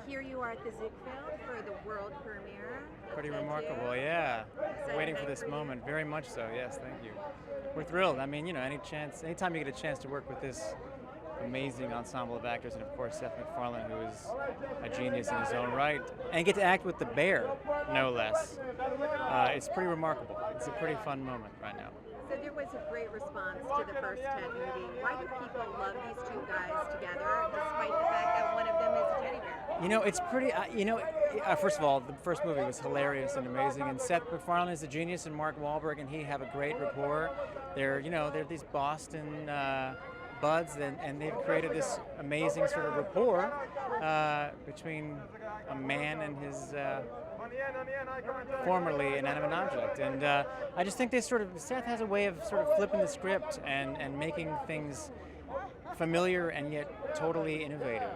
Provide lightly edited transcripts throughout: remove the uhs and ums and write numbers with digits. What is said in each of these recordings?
here you are at the Ziegfeld for the world premiere. Pretty remarkable, yeah. Waiting for this moment, very much so. Yes, thank you. We're thrilled. I mean, anytime you get a chance to work with this amazing ensemble of actors, and of course Seth MacFarlane, who is a genius in his own right, and get to act with the bear, no less. It's pretty remarkable. It's a pretty fun moment right now. So there was a great response to the first Ted movie. Why do people love these two guys together, despite the fact that one of them is a teddy bear? It's pretty. First of all, the first movie was hilarious and amazing, and Seth MacFarlane is a genius, and Mark Wahlberg and he have a great rapport. They're these Boston buds, and they've created this amazing sort of rapport between a man and his formerly inanimate object. And I just think Seth has a way of sort of flipping the script and making things familiar and yet totally innovative.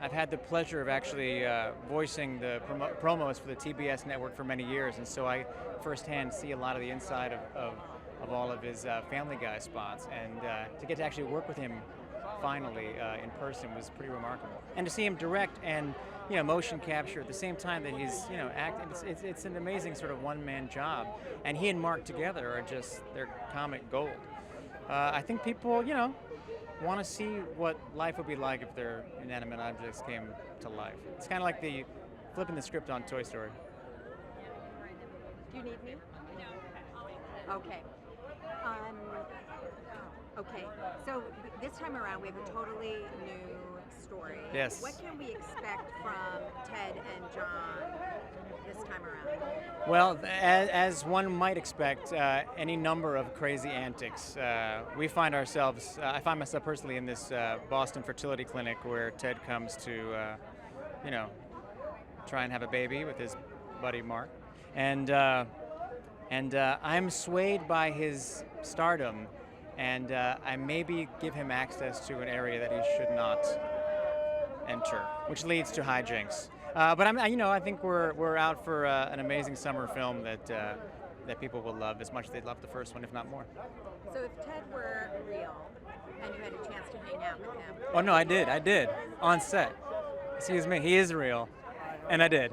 I've had the pleasure of actually voicing the promos for the TBS network for many years, and so I firsthand see a lot of the inside of all of his Family Guy spots, and to get to actually work with him finally in person was pretty remarkable. And to see him direct and motion capture at the same time that he's acting, it's an amazing sort of one-man job. And he and Mark together are they're comic gold. I think people want to see what life would be like if their inanimate objects came to life. It's kind of like the flipping the script on Toy Story. Do you need me? Okay. Okay, so this time around we have a totally new story. Yes. What can we expect from Ted and John this time around? Well, as one might expect, any number of crazy antics. I find myself personally in this Boston fertility clinic where Ted comes to, try and have a baby with his buddy Mark. And I'm swayed by his stardom, and I maybe give him access to an area that he should not enter, which leads to hijinks. But I think we're out for an amazing summer film that people will love as much as they loved the first one, if not more. So if Ted were real and you had a chance to hang out with him? Oh no, I did on set. Excuse me, he is real, and I did.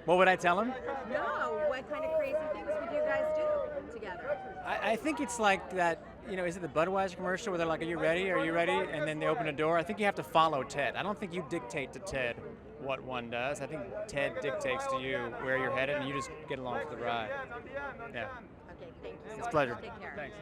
What would I tell him? No, what kind of crazy things would you guys do together? I think it's like that, is it the Budweiser commercial where they're like, are you ready? Are you ready? And then they open a door. I think you have to follow Ted. I don't think you dictate to Ted what one does. I think Ted dictates to you where you're headed, and you just get along for the ride. Yeah. Okay, thank you so much. It's a pleasure. Take care. Thanks.